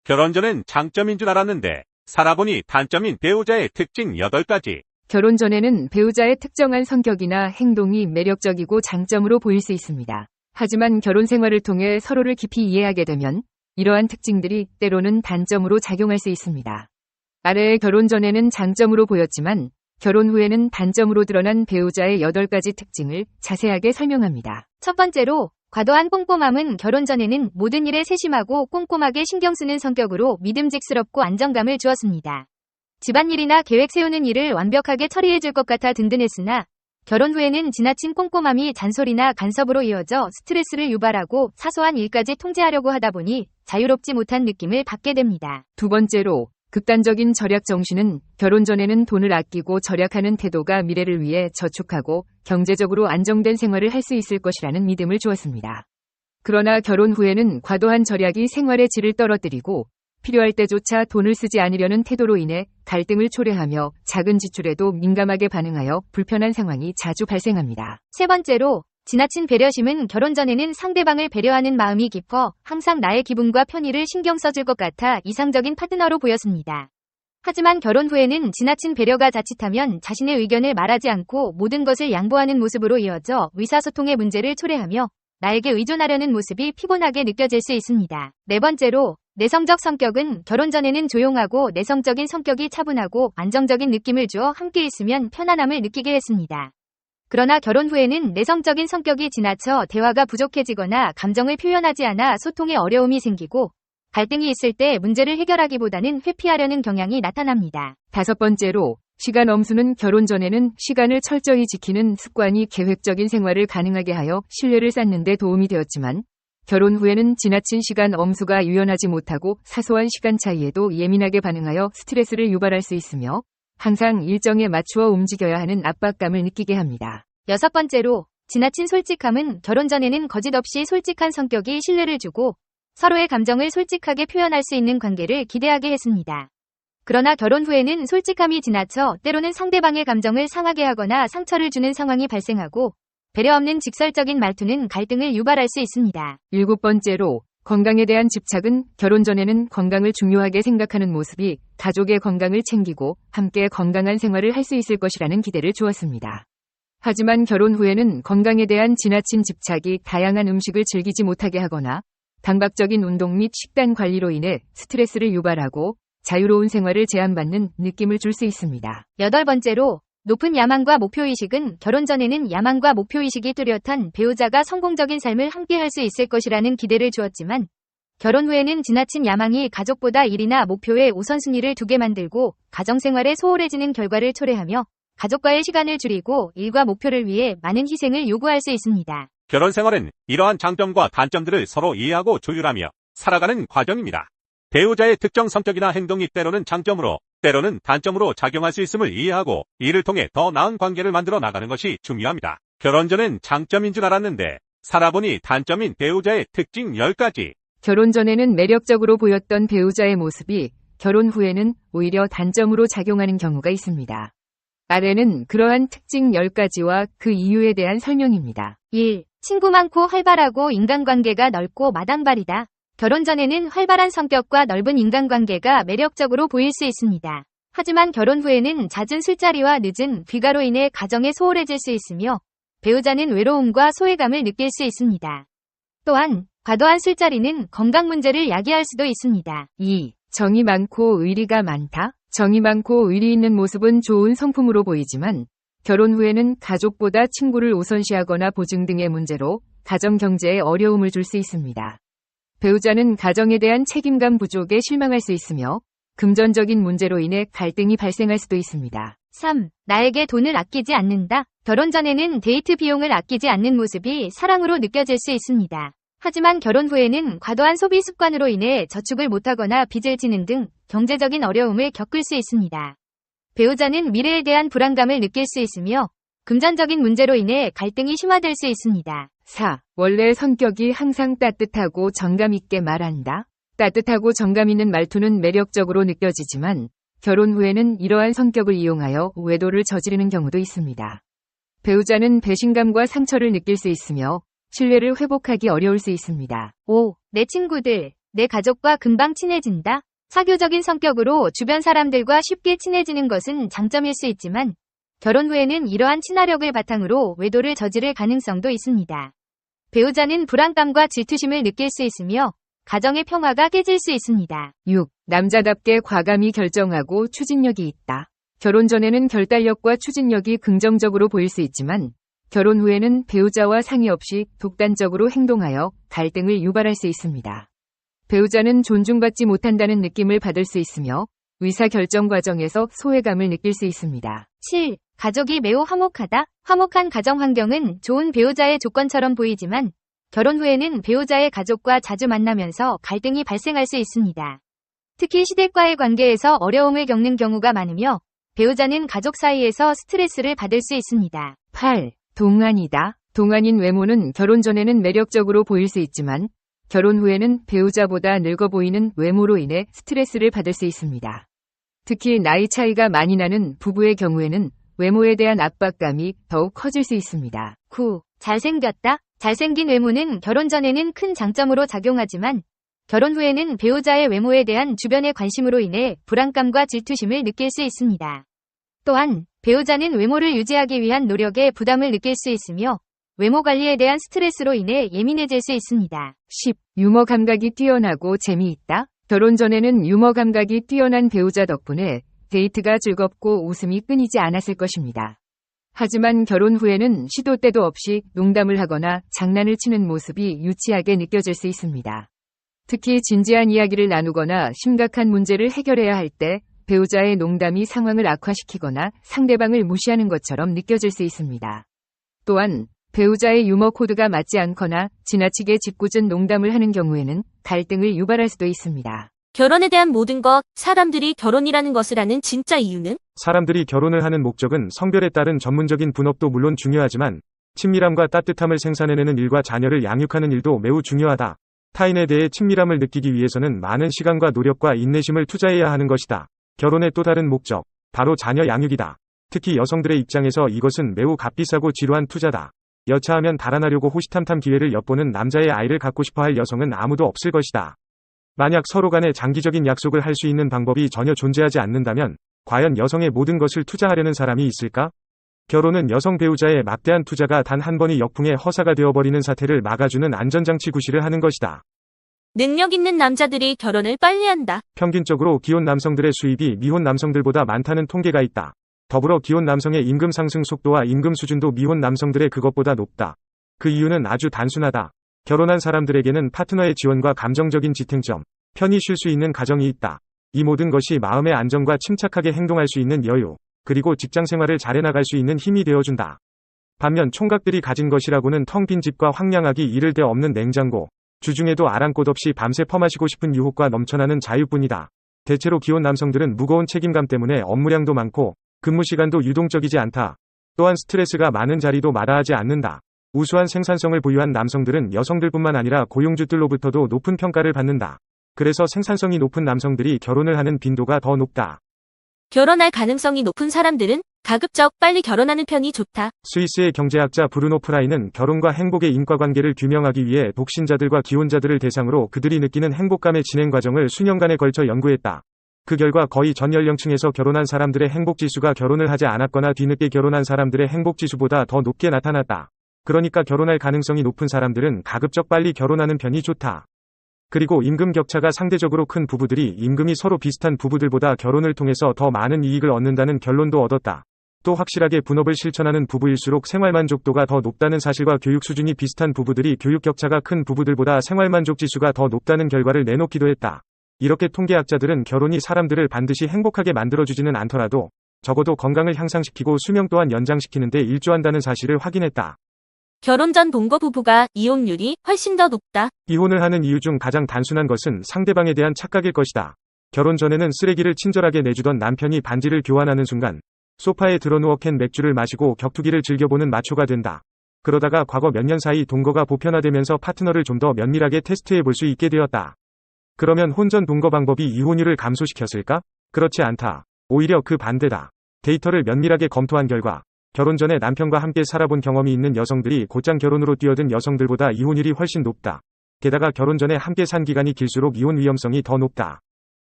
결혼 전엔 장점인 줄 알았는데 살아보니 단점인 배우자의 특징 8가지. 결혼 전에는 배우자의 특정한 성격이나 행동이 매력적이고 장점으로 보일 수 있습니다. 하지만 결혼 생활을 통해 서로를 깊이 이해하게 되면 이러한 특징들이 때로는 단점으로 작용할 수 있습니다. 아래의 결혼 전에는 장점으로 보였지만 결혼 후에는 단점으로 드러난 배우자의 8가지 특징을 자세하게 설명합니다. 첫 번째로, 과도한 꼼꼼함은 결혼 전에는 모든 일에 세심하고 꼼꼼하게 신경 쓰는 성격으로 믿음직스럽고 안정감을 주었습니다. 집안일이나 계획 세우는 일을 완벽하게 처리해줄 것 같아 든든했으나 결혼 후에는 지나친 꼼꼼함이 잔소리나 간섭으로 이어져 스트레스를 유발하고 사소한 일까지 통제하려고 하다 보니 자유롭지 못한 느낌을 받게 됩니다. 두 번째로, 극단적인 절약 정신은 결혼 전에는 돈을 아끼고 절약하는 태도가 미래를 위해 저축하고 경제적으로 안정된 생활을 할 수 있을 것이라는 믿음을 주었습니다. 그러나 결혼 후에는 과도한 절약이 생활의 질을 떨어뜨리고 필요할 때조차 돈을 쓰지 않으려는 태도로 인해 갈등을 초래하며 작은 지출에도 민감하게 반응하여 불편한 상황이 자주 발생합니다. 세 번째로, 지나친 배려심은 결혼 전에는 상대방을 배려하는 마음이 깊어 항상 나의 기분과 편의를 신경 써줄 것 같아 이상적인 파트너로 보였습니다. 하지만 결혼 후에는 지나친 배려가 자칫하면 자신의 의견을 말하지 않고 모든 것을 양보하는 모습으로 이어져 의사소통의 문제를 초래하며 나에게 의존하려는 모습이 피곤하게 느껴질 수 있습니다. 네 번째로, 내성적 성격은 결혼 전에는 조용하고 내성적인 성격이 차분하고 안정적인 느낌을 주어 함께 있으면 편안함을 느끼게 했습니다. 그러나 결혼 후에는 내성적인 성격이 지나쳐 대화가 부족해지거나 감정을 표현하지 않아 소통에 어려움이 생기고 갈등이 있을 때 문제를 해결하기보다는 회피하려는 경향이 나타납니다. 다섯 번째로, 시간 엄수는 결혼 전에는 시간을 철저히 지키는 습관이 계획적인 생활을 가능하게 하여 신뢰를 쌓는 데 도움이 되었지만 결혼 후에는 지나친 시간 엄수가 유연하지 못하고 사소한 시간 차이에도 예민하게 반응하여 스트레스를 유발할 수 있으며 항상 일정에 맞추어 움직여야 하는 압박감을 느끼게 합니다. 여섯 번째로, 지나친 솔직함은 결혼 전에는 거짓 없이 솔직한 성격이 신뢰를 주고 서로의 감정을 솔직하게 표현할 수 있는 관계를 기대하게 했습니다. 그러나 결혼 후에는 솔직함이 지나쳐 때로는 상대방의 감정을 상하게 하거나 상처를 주는 상황이 발생하고 배려 없는 직설적인 말투는 갈등을 유발할 수 있습니다. 일곱 번째로, 건강에 대한 집착은 결혼 전에는 건강을 중요하게 생각하는 모습이 가족의 건강을 챙기고 함께 건강한 생활을 할 수 있을 것이라는 기대를 주었습니다. 하지만 결혼 후에는 건강에 대한 지나친 집착이 다양한 음식을 즐기지 못하게 하거나 강박적인 운동 및 식단 관리로 인해 스트레스를 유발하고 자유로운 생활을 제한받는 느낌을 줄 수 있습니다. 여덟 번째로, 높은 야망과 목표의식은 결혼 전에는 야망과 목표의식이 뚜렷한 배우자가 성공적인 삶을 함께 할 수 있을 것이라는 기대를 주었지만 결혼 후에는 지나친 야망이 가족보다 일이나 목표에 우선순위를 두게 만들고 가정생활에 소홀해지는 결과를 초래하며 가족과의 시간을 줄이고 일과 목표를 위해 많은 희생을 요구할 수 있습니다. 결혼 생활은 이러한 장점과 단점들을 서로 이해하고 조율하며 살아가는 과정입니다. 배우자의 특정 성격이나 행동이 때로는 장점으로 때로는 단점으로 작용할 수 있음을 이해하고 이를 통해 더 나은 관계를 만들어 나가는 것이 중요합니다. 결혼 전엔 장점인 줄 알았는데 살아보니 단점인 배우자의 특징 10가지. 결혼 전에는 매력적으로 보였던 배우자의 모습이 결혼 후에는 오히려 단점으로 작용하는 경우가 있습니다. 아래는 그러한 특징 10가지와 그 이유에 대한 설명입니다. 1. 친구 많고 활발하고 인간관계가 넓고 마당발이다. 결혼 전에는 활발한 성격과 넓은 인간관계가 매력적으로 보일 수 있습니다. 하지만 결혼 후에는 잦은 술자리와 늦은 귀가로 인해 가정에 소홀해질 수 있으며 배우자는 외로움과 소외감을 느낄 수 있습니다. 또한 과도한 술자리는 건강 문제를 야기할 수도 있습니다. 2. 정이 많고 의리가 많다. 정이 많고 의리 있는 모습은 좋은 성품으로 보이지만 결혼 후에는 가족보다 친구를 우선시하거나 보증 등의 문제로 가정 경제에 어려움을 줄 수 있습니다. 배우자는 가정에 대한 책임감 부족에 실망할 수 있으며 금전적인 문제로 인해 갈등이 발생할 수도 있습니다. 3. 나에게 돈을 아끼지 않는다. 결혼 전에는 데이트 비용을 아끼지 않는 모습이 사랑으로 느껴질 수 있습니다. 하지만 결혼 후에는 과도한 소비 습관으로 인해 저축을 못하거나 빚을 지는 등 경제적인 어려움을 겪을 수 있습니다. 배우자는 미래에 대한 불안감을 느낄 수 있으며 금전적인 문제로 인해 갈등이 심화될 수 있습니다. 4. 원래 성격이 항상 따뜻하고 정감 있게 말한다. 따뜻하고 정감 있는 말투는 매력적으로 느껴지지만 결혼 후에는 이러한 성격을 이용하여 외도를 저지르는 경우도 있습니다. 배우자는 배신감과 상처를 느낄 수 있으며 신뢰를 회복하기 어려울 수 있습니다. 5. 내 친구들, 내 가족과 금방 친해진다. 사교적인 성격으로 주변 사람들과 쉽게 친해지는 것은 장점일 수 있지만 결혼 후에는 이러한 친화력을 바탕으로 외도를 저지를 가능성도 있습니다. 배우자는 불안감과 질투심을 느낄 수 있으며 가정의 평화가 깨질 수 있습니다. 6. 남자답게 과감히 결정하고 추진력이 있다. 결혼 전에는 결단력과 추진력이 긍정적으로 보일 수 있지만 결혼 후에는 배우자와 상의 없이 독단적으로 행동하여 갈등을 유발할 수 있습니다. 배우자는 존중받지 못한다는 느낌을 받을 수 있으며 의사결정 과정에서 소외감을 느낄 수 있습니다. 7. 가족이 매우 화목하다. 화목한 가정 환경은 좋은 배우자의 조건처럼 보이지만 결혼 후에는 배우자의 가족과 자주 만나면서 갈등이 발생할 수 있습니다. 특히 시댁과의 관계에서 어려움을 겪는 경우가 많으며 배우자는 가족 사이에서 스트레스를 받을 수 있습니다. 8. 동안이다. 동안인 외모는 결혼 전에는 매력적으로 보일 수 있지만 결혼 후에는 배우자보다 늙어 보이는 외모로 인해 스트레스를 받을 수 있습니다. 특히 나이 차이가 많이 나는 부부의 경우에는 외모에 대한 압박감이 더욱 커질 수 있습니다. 9. 잘생겼다. 잘생긴 외모는 결혼 전에는 큰 장점으로 작용하지만 결혼 후에는 배우자의 외모에 대한 주변의 관심으로 인해 불안감과 질투심을 느낄 수 있습니다. 또한 배우자는 외모를 유지하기 위한 노력에 부담을 느낄 수 있으며 외모 관리에 대한 스트레스로 인해 예민해질 수 있습니다. 10. 유머 감각이 뛰어나고 재미있다. 결혼 전에는 유머 감각이 뛰어난 배우자 덕분에 데이트가 즐겁고 웃음이 끊이지 않았을 것입니다. 하지만 결혼 후에는 시도 때도 없이 농담을 하거나 장난을 치는 모습이 유치하게 느껴질 수 있습니다. 특히 진지한 이야기를 나누거나 심각한 문제를 해결해야 할 때 배우자의 농담이 상황을 악화시키거나 상대방을 무시하는 것처럼 느껴질 수 있습니다. 또한 배우자의 유머 코드가 맞지 않거나 지나치게 짓궂은 농담을 하는 경우에는 갈등을 유발할 수도 있습니다. 결혼에 대한 모든 것, 사람들이 결혼이라는 것을 아는 진짜 이유는? 사람들이 결혼을 하는 목적은 성별에 따른 전문적인 분업도 물론 중요하지만 친밀함과 따뜻함을 생산해내는 일과 자녀를 양육하는 일도 매우 중요하다. 타인에 대해 친밀함을 느끼기 위해서는 많은 시간과 노력과 인내심을 투자해야 하는 것이다. 결혼의 또 다른 목적, 바로 자녀 양육이다. 특히 여성들의 입장에서 이것은 매우 값비싸고 지루한 투자다. 여차하면 달아나려고 호시탐탐 기회를 엿보는 남자의 아이를 갖고 싶어할 여성은 아무도 없을 것이다. 만약 서로 간에 장기적인 약속을 할 수 있는 방법이 전혀 존재하지 않는다면 과연 여성의 모든 것을 투자하려는 사람이 있을까? 결혼은 여성 배우자의 막대한 투자가 단 한 번의 역풍에 허사가 되어버리는 사태를 막아주는 안전장치 구실을 하는 것이다. 능력 있는 남자들이 결혼을 빨리 한다. 평균적으로 기혼 남성들의 수입이 미혼 남성들보다 많다는 통계가 있다. 더불어 기혼 남성의 임금 상승 속도와 임금 수준도 미혼 남성들의 그것보다 높다. 그 이유는 아주 단순하다. 결혼한 사람들에게는 파트너의 지원과 감정적인 지탱점, 편히 쉴 수 있는 가정이 있다. 이 모든 것이 마음의 안정과 침착하게 행동할 수 있는 여유, 그리고 직장 생활을 잘해나갈 수 있는 힘이 되어준다. 반면 총각들이 가진 것이라고는 텅 빈 집과 황량하기 이를 데 없는 냉장고, 주중에도 아랑곳 없이 밤새 퍼마시고 싶은 유혹과 넘쳐나는 자유뿐이다. 대체로 기혼 남성들은 무거운 책임감 때문에 업무량도 많고 근무 시간도 유동적이지 않다. 또한 스트레스가 많은 자리도 마다하지 않는다. 우수한 생산성을 보유한 남성들은 여성들뿐만 아니라 고용주들로부터도 높은 평가를 받는다. 그래서 생산성이 높은 남성들이 결혼을 하는 빈도가 더 높다. 결혼할 가능성이 높은 사람들은 가급적 빨리 결혼하는 편이 좋다. 스위스의 경제학자 브루노 프라이는 결혼과 행복의 인과관계를 규명하기 위해 독신자들과 기혼자들을 대상으로 그들이 느끼는 행복감의 진행 과정을 수년간에 걸쳐 연구했다. 그 결과 거의 전 연령층에서 결혼한 사람들의 행복지수가 결혼을 하지 않았거나 뒤늦게 결혼한 사람들의 행복지수보다 더 높게 나타났다. 그러니까 결혼할 가능성이 높은 사람들은 가급적 빨리 결혼하는 편이 좋다. 그리고 임금 격차가 상대적으로 큰 부부들이 임금이 서로 비슷한 부부들보다 결혼을 통해서 더 많은 이익을 얻는다는 결론도 얻었다. 또 확실하게 분업을 실천하는 부부일수록 생활만족도가 더 높다는 사실과 교육 수준이 비슷한 부부들이 교육 격차가 큰 부부들보다 생활만족 지수가 더 높다는 결과를 내놓기도 했다. 이렇게 통계학자들은 결혼이 사람들을 반드시 행복하게 만들어주지는 않더라도 적어도 건강을 향상시키고 수명 또한 연장시키는 데 일조한다는 사실을 확인했다. 결혼 전 동거 부부가 이혼율이 훨씬 더 높다. 이혼을 하는 이유 중 가장 단순한 것은 상대방에 대한 착각일 것이다. 결혼 전에는 쓰레기를 친절하게 내주던 남편이 반지를 교환하는 순간 소파에 드러누워 캔 맥주를 마시고 격투기를 즐겨보는 마초가 된다. 그러다가 과거 몇 년 사이 동거가 보편화되면서 파트너를 좀 더 면밀하게 테스트해 볼 수 있게 되었다. 그러면 혼전 동거 방법이 이혼율을 감소시켰을까? 그렇지 않다. 오히려 그 반대다. 데이터를 면밀하게 검토한 결과 결혼 전에 남편과 함께 살아본 경험이 있는 여성들이 곧장 결혼으로 뛰어든 여성들보다 이혼율이 훨씬 높다. 게다가 결혼 전에 함께 산 기간이 길수록 이혼 위험성이 더 높다.